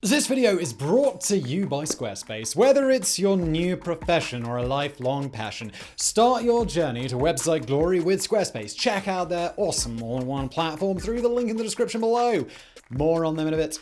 This video is brought to you by Squarespace. Whether it's your new profession or a lifelong passion, start your journey to website glory with Squarespace. Check out their awesome all-in-one platform through the link in the description below. More on them in a bit.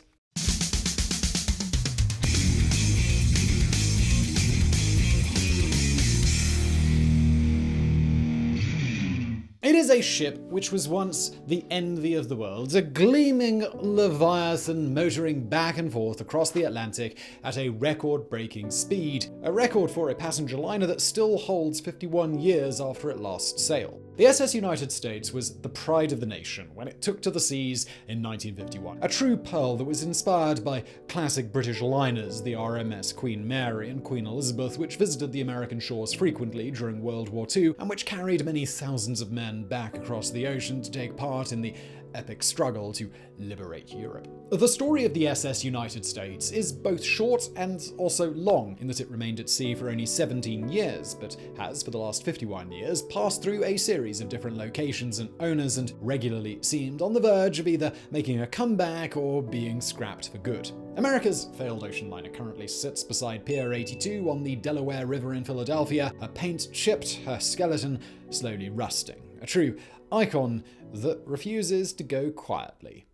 It is a ship which was once the envy of the world, a gleaming leviathan motoring back and forth across the Atlantic at a record-breaking speed, a record for a passenger liner that still holds 51 years after it last sailed. The SS United States was the pride of the nation when it took to the seas in 1951, a true pearl that was inspired by classic British liners, the RMS Queen Mary and Queen Elizabeth, which visited the American shores frequently during World War II, and which carried many thousands of men back across the ocean to take part in the epic struggle to liberate Europe. The story of the SS United States is both short and also long, in that it remained at sea for only 17 years, but has, for the last 51 years, passed through a series of different locations and owners and regularly seemed on the verge of either making a comeback or being scrapped for good. America's failed ocean liner currently sits beside Pier 82 on the Delaware River in Philadelphia, her paint chipped, her skeleton slowly rusting. A true icon that refuses to go quietly.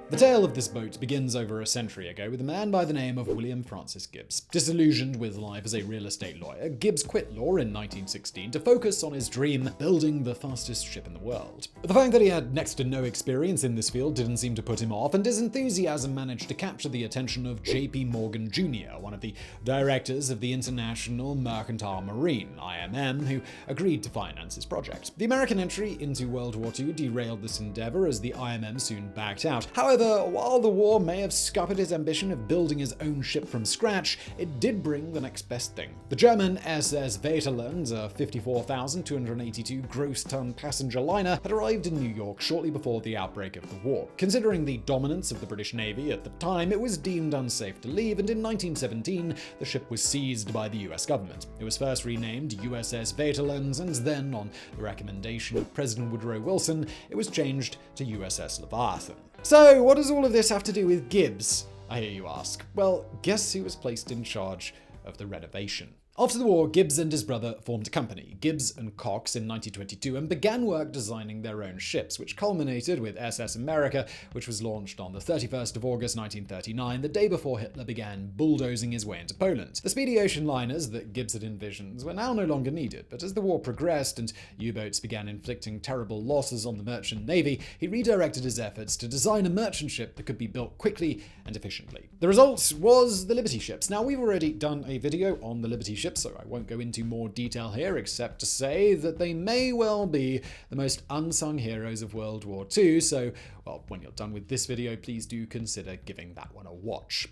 The tale of this boat begins over a century ago with a man by the name of William Francis Gibbs. Disillusioned with life as a real estate lawyer, Gibbs quit law in 1916 to focus on his dream, building the fastest ship in the world. But the fact that he had next to no experience in this field didn't seem to put him off, and his enthusiasm managed to capture the attention of J.P. Morgan Jr., one of the directors of the International Mercantile Marine, IMM, who agreed to finance his project. The American entry into World War II derailed this endeavor as the IMM soon backed out. However, while the war may have scuppered his ambition of building his own ship from scratch, it did bring the next best thing. The German SS Vaterland, a 54,282 gross ton passenger liner, had arrived in New York shortly before the outbreak of the war. Considering the dominance of the British Navy at the time, it was deemed unsafe to leave, and in 1917, the ship was seized by the US government. It was first renamed USS Vaterland, and then, on the recommendation of President Woodrow Wilson, it was changed to USS Leviathan. So, what does all of this have to do with Gibbs, I hear you ask? Well, guess who was placed in charge of the renovation? After the war, Gibbs and his brother formed a company, Gibbs and Cox, in 1922, and began work designing their own ships, which culminated with SS America, which was launched on the 31st of August 1939, the day before Hitler began bulldozing his way into Poland. The speedy ocean liners that Gibbs had envisioned were now no longer needed, but as the war progressed and U-boats began inflicting terrible losses on the merchant navy, he redirected his efforts to design a merchant ship that could be built quickly and efficiently. The result was the Liberty ships. Now, we've already done a video on the Liberty ships, so I won't go into more detail here, except to say that they may well be the most unsung heroes of World War II, so, well, when you're done with this video, please do consider giving that one a watch.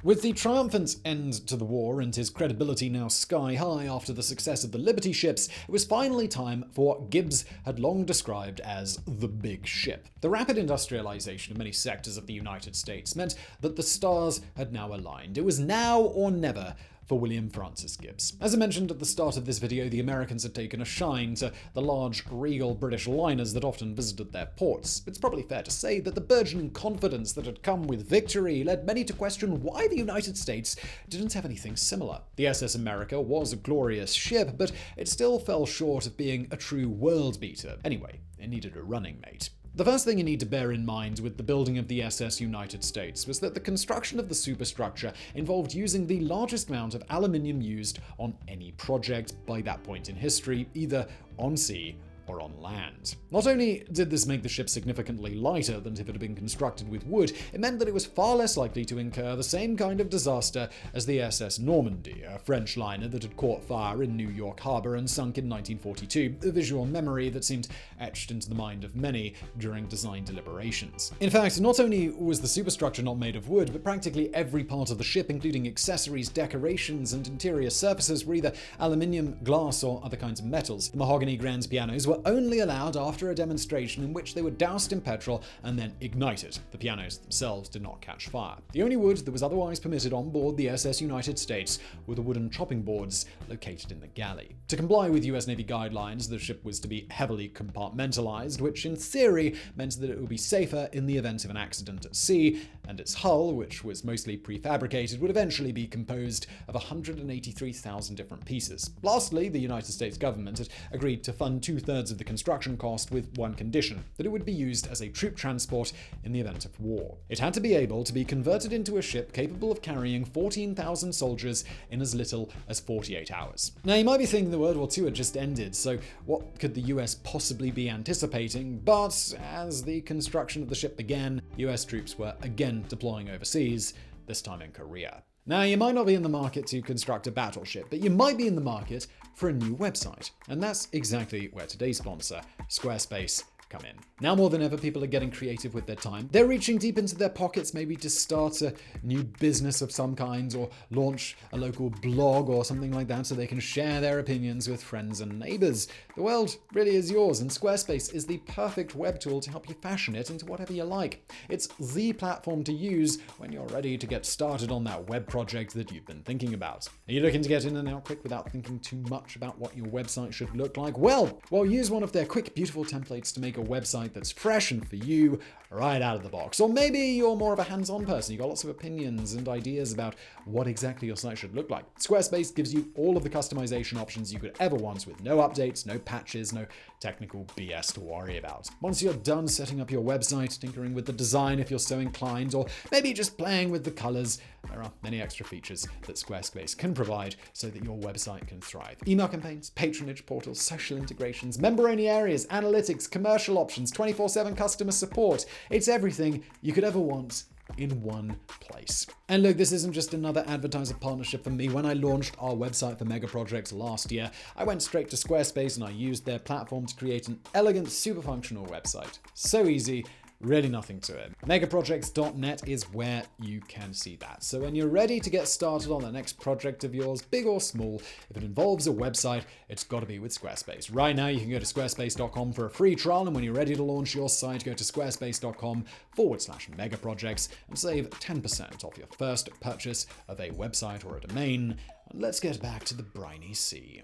With the triumphant end to the war and his credibility now sky high after the success of the Liberty ships, it was finally time for what Gibbs had long described as the big ship. The rapid industrialization of many sectors of the United States meant that the stars had now aligned. It was now or never for William Francis Gibbs. As I mentioned at the start of this video, the Americans had taken a shine to the large, regal British liners that often visited their ports. It's probably fair to say that the burgeoning confidence that had come with victory led many to question why the United States didn't have anything similar. The SS America was a glorious ship, but it still fell short of being a true world beater. Anyway, it needed a running mate. The first thing you need to bear in mind with the building of the SS United States was that the construction of the superstructure involved using the largest amount of aluminium used on any project by that point in history, either on sea or on land. Not only did this make the ship significantly lighter than if it had been constructed with wood, it meant that it was far less likely to incur the same kind of disaster as the SS Normandy, a French liner that had caught fire in New York Harbor and sunk in 1942, a visual memory that seemed etched into the mind of many during design deliberations. In fact, not only was the superstructure not made of wood, but practically every part of the ship, including accessories, decorations, and interior surfaces, were either aluminium, glass, or other kinds of metals. The mahogany grand pianos were were only allowed after a demonstration in which they were doused in petrol and then ignited. The pianos themselves did not catch fire. The only wood that was otherwise permitted on board the SS United States were the wooden chopping boards located in the galley. To comply with US Navy guidelines, the ship was to be heavily compartmentalized, which in theory meant that it would be safer in the event of an accident at sea, and its hull, which was mostly prefabricated, would eventually be composed of 183,000 different pieces. Lastly, the United States government had agreed to fund 2/3 of the construction cost with one condition: that it would be used as a troop transport in the event of war. It had to be able to be converted into a ship capable of carrying 14,000 soldiers in as little as 48 hours. Now, you might be thinking the World War II had just ended, so what could the US possibly be anticipating? But as the construction of the ship began, US troops were again deploying overseas, this time in Korea. Now, you might not be in the market to construct a battleship, but you might be in the market for a new website. And that's exactly where today's sponsor, Squarespace, come in. Now more than ever, people are getting creative with their time. They're reaching deep into their pockets, maybe to start a new business of some kind, or launch a local blog or something like that so they can share their opinions with friends and neighbors. The world really is yours, and Squarespace is the perfect web tool to help you fashion it into whatever you like. It's the platform to use when you're ready to get started on that web project that you've been thinking about. Are you looking to get in and out quick without thinking too much about what your website should look like? Well, use one of their quick, beautiful templates to make a website that's fresh and for you right out of the box. Or maybe you're more of a hands-on person. You've got lots of opinions and ideas about what exactly your site should look like. Squarespace gives you all of the customization options you could ever want, with no updates, no patches, no technical BS to worry about. Once you're done setting up your website, tinkering with the design if you're so inclined, or maybe just playing with the colors, there are many extra features that Squarespace can provide so that your website can thrive. Email campaigns, patronage portals, social integrations, member-only areas, analytics, commercial options, 24/7 customer support. It's everything you could ever want in one place. And look, this isn't just another advertiser partnership for me. When I launched our website for mega projects last year, I went straight to Squarespace and I used their platform to create an elegant, super functional website. So easy. Really nothing to it. Megaprojects.net is where you can see that. So when you're ready to get started on the next project of yours, big or small, if it involves a website, it's got to be with Squarespace. Right now, you can go to squarespace.com for a free trial, and when you're ready to launch your site, go to squarespace.com/megaprojects and save 10% off your first purchase of a website or a domain. And let's get back to the briny sea.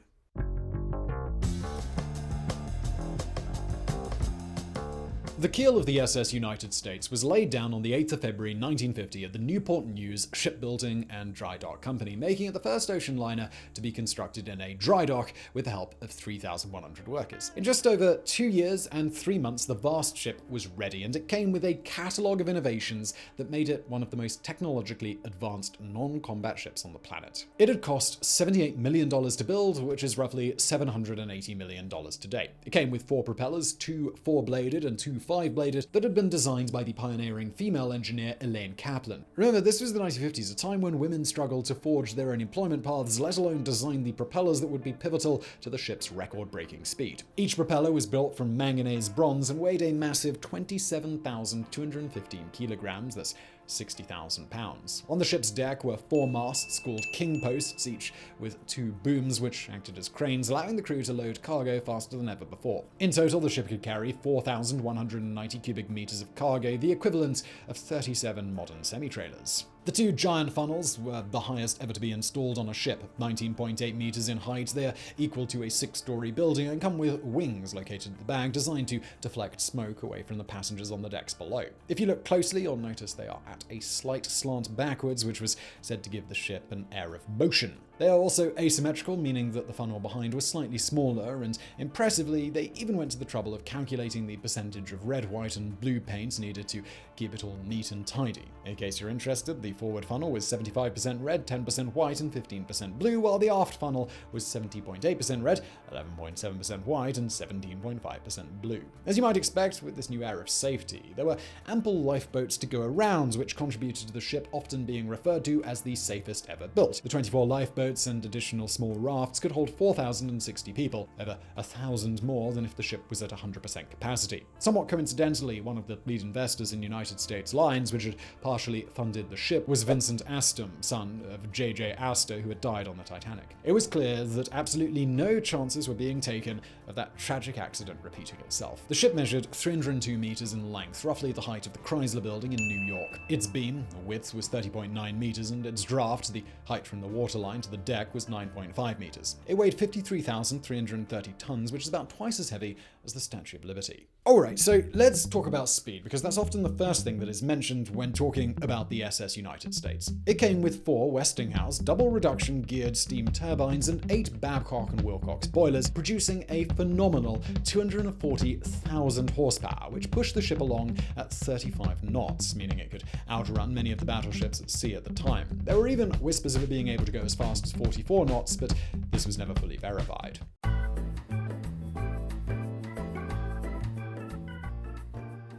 The keel of the SS United States was laid down on the 8th of February 1950 at the Newport News Shipbuilding and Dry Dock Company, making it the first ocean liner to be constructed in a dry dock with the help of 3,100 workers. In just over 2 years and 3 months, the vast ship was ready, and it came with a catalogue of innovations that made it one of the most technologically advanced non-combat ships on the planet. It had cost $78 million to build, which is roughly $780 million today. It came with 4 propellers, 2 4-bladed and 2 5-bladed, that had been designed by the pioneering female engineer Elaine Kaplan. Remember, this was the 1950s, a time when women struggled to forge their own employment paths, let alone design the propellers that would be pivotal to the ship's record-breaking speed. Each propeller was built from manganese bronze and weighed a massive 27,215 kilograms, that's 60,000 pounds. On the ship's deck were 4 masts called king posts, each with 2 booms which acted as cranes, allowing the crew to load cargo faster than ever before. In total, the ship could carry 4,190 cubic meters of cargo, the equivalent of 37 modern semi-trailers. The 2 giant funnels were the highest ever to be installed on a ship, 19.8 meters in height. They are equal to a 6-story building and come with wings located at the back, designed to deflect smoke away from the passengers on the decks below. If you look closely, you'll notice they are at a slight slant backwards, which was said to give the ship an air of motion. They are also asymmetrical, meaning that the funnel behind was slightly smaller, and impressively, they even went to the trouble of calculating the percentage of red, white, and blue paint needed to keep it all neat and tidy. In case you're interested, the forward funnel was 75% red, 10% white, and 15% blue, while the aft funnel was 70.8% red, 11.7% white, and 17.5% blue. As you might expect, with this new air of safety, there were ample lifeboats to go around, which contributed to the ship often being referred to as the safest ever built. The 24 lifeboats boats and additional small rafts could hold 4,060 people, over 1,000 more than if the ship was at 100% capacity. Somewhat coincidentally, one of the lead investors in United States Lines, which had partially funded the ship, was Vincent Astor, son of J.J. Astor, who had died on the Titanic. It was clear that absolutely no chances were being taken of that tragic accident repeating itself. The ship measured 302 meters in length, roughly the height of the Chrysler Building in New York. Its beam, or width, was 30.9 meters, and its draft, the height from the waterline to the deck, was 9.5 meters. It weighed 53,330 tons, which is about twice as heavy as the Statue of Liberty. Alright, so let's talk about speed, because that's often the first thing that is mentioned when talking about the SS United States. It came with 4 Westinghouse double reduction geared steam turbines and 8 Babcock and Wilcox boilers, producing a phenomenal 240,000 horsepower, which pushed the ship along at 35 knots, meaning it could outrun many of the battleships at sea at the time. There were even whispers of it being able to go as fast as 44 knots, but this was never fully verified.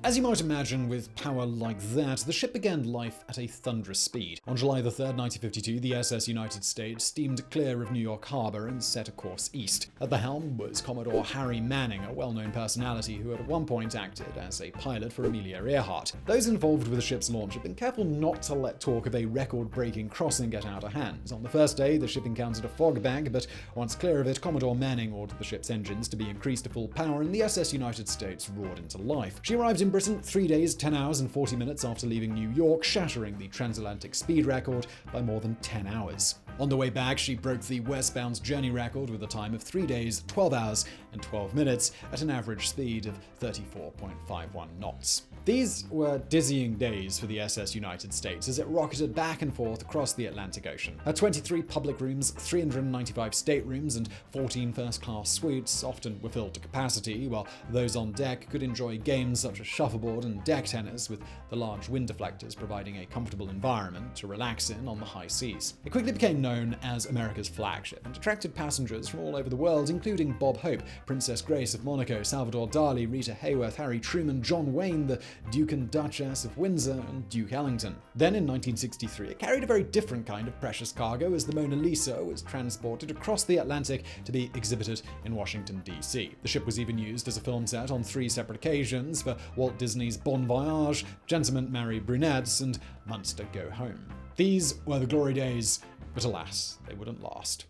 As you might imagine, with power like that, the ship began life at a thunderous speed. On July 3rd, 1952, the SS United States steamed clear of New York Harbor and set a course east. At the helm was Commodore Harry Manning, a well-known personality who at one point acted as a pilot for Amelia Earhart. Those involved with the ship's launch had been careful not to let talk of a record-breaking crossing get out of hand. On the first day, the ship encountered a fog bank, but once clear of it, Commodore Manning ordered the ship's engines to be increased to full power, and the SS United States roared into life. She arrived in Britain 3 days, 10 hours, and 40 minutes after leaving New York, shattering the transatlantic speed record by more than 10 hours. On the way back, she broke the westbound journey record with a time of 3 days, 12 hours, and 12 minutes at an average speed of 34.51 knots. These were dizzying days for the SS United States as it rocketed back and forth across the Atlantic Ocean. Her 23 public rooms, 395 staterooms, and 14 first-class suites often were filled to capacity, while those on deck could enjoy games such as shuffleboard and deck tennis, with the large wind deflectors providing a comfortable environment to relax in on the high seas. It quickly became known as America's flagship and attracted passengers from all over the world, including Bob Hope, Princess Grace of Monaco, Salvador Dali, Rita Hayworth, Harry Truman, John Wayne, the Duke and Duchess of Windsor, and Duke Ellington. Then in 1963, it carried a very different kind of precious cargo as the Mona Lisa was transported across the Atlantic to be exhibited in Washington, D.C. The ship was even used as a film set on 3 separate occasions for Walt Disney's Bon Voyage, Gentlemen Marry Brunettes, and Munster Go Home. These were the glory days, but alas, they wouldn't last.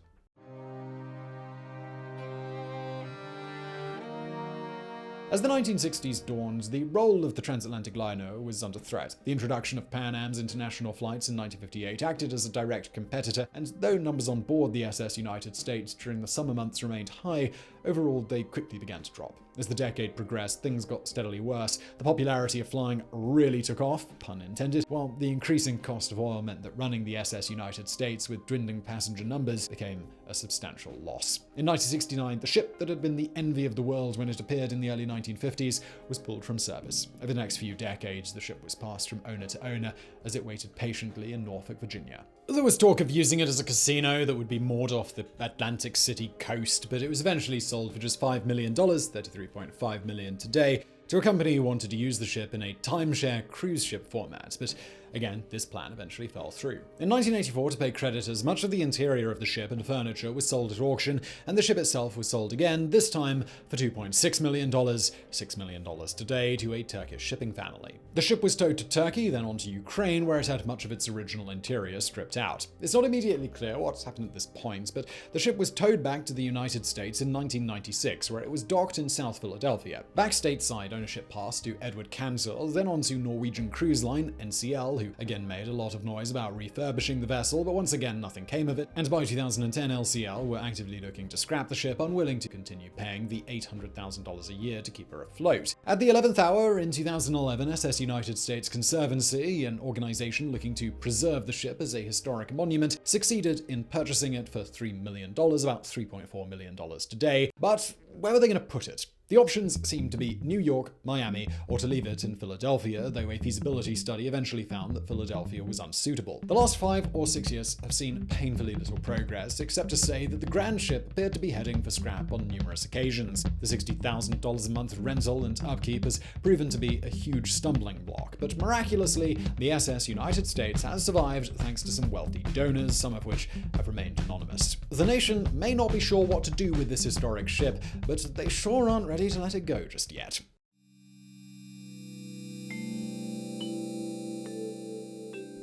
As the 1960s dawned, the role of the transatlantic liner was under threat. The introduction of Pan Am's international flights in 1958 acted as a direct competitor, and though numbers on board the SS United States during the summer months remained high, overall they quickly began to drop. As the decade progressed, things got steadily worse. The popularity of flying really took off, pun intended, while the increasing cost of oil meant that running the SS United States with dwindling passenger numbers became a substantial loss. In 1969, the ship that had been the envy of the world when it appeared in the early 1950s was pulled from service. Over the next few decades, the ship was passed from owner to owner as it waited patiently in Norfolk, Virginia. There was talk of using it as a casino that would be moored off the Atlantic City coast, but it was eventually sold for just $5 million, $33.5 million today, to a company who wanted to use the ship in a timeshare cruise ship format, but again, this plan eventually fell through. In 1984, to pay creditors, much of the interior of the ship and furniture was sold at auction, and the ship itself was sold again, this time for $2.6 million, $6 million today, to a Turkish shipping family. The ship was towed to Turkey, then on to Ukraine, where it had much of its original interior stripped out. It's not immediately clear what's happened at this point, but the ship was towed back to the United States in 1996, where it was docked in South Philadelphia. Back stateside, ownership passed to Edward Cancel, then on to Norwegian Cruise Line, NCL, who again made a lot of noise about refurbishing the vessel, but once again nothing came of it, and by 2010 LCL were actively looking to scrap the ship, unwilling to continue paying the $800,000 a year to keep her afloat. At the 11th hour in 2011, SS United States Conservancy, an organization looking to preserve the ship as a historic monument, succeeded in purchasing it for $3 million, about $3.4 million today. But where were they going to put it? The options seemed to be New York, Miami, or to leave it in Philadelphia, though a feasibility study eventually found that Philadelphia was unsuitable. The last 5 or 6 years have seen painfully little progress, except to say that the grand ship appeared to be heading for scrap on numerous occasions. The $60,000 a month rental and upkeep has proven to be a huge stumbling block, but miraculously, the SS United States has survived thanks to some wealthy donors, some of which have remained anonymous. The nation may not be sure what to do with this historic ship, but they sure aren't ready to let it go just yet.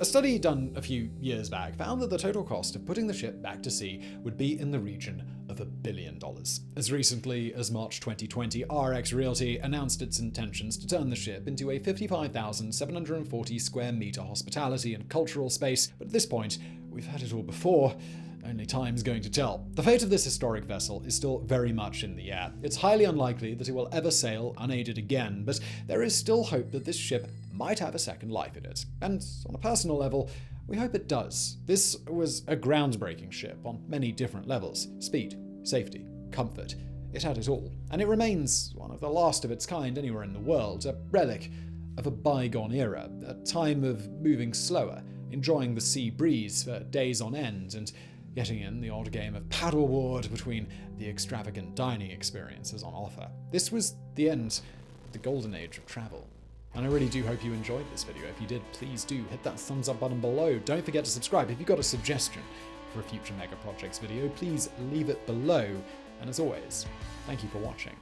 A study done a few years back found that the total cost of putting the ship back to sea would be in the region of $1 billion. As recently as March 2020, RX Realty announced its intentions to turn the ship into a 55,740 square meter hospitality and cultural space, but at this point, we've had it all before. Only time's going to tell. The fate of this historic vessel is still very much in the air. It's highly unlikely that it will ever sail unaided again, but there is still hope that this ship might have a second life in it. And on a personal level, we hope it does. This was a groundbreaking ship on many different levels: speed, safety, comfort. It had it all. And it remains one of the last of its kind anywhere in the world, a relic of a bygone era, a time of moving slower, enjoying the sea breeze for days on end, and getting in the odd game of paddleboard between the extravagant dining experiences on offer. This was the end of the golden age of travel. And I really do hope you enjoyed this video. If you did, please do hit that thumbs up button below. Don't forget to subscribe. If you've got a suggestion for a future Mega Projects video, please leave it below. And as always, thank you for watching.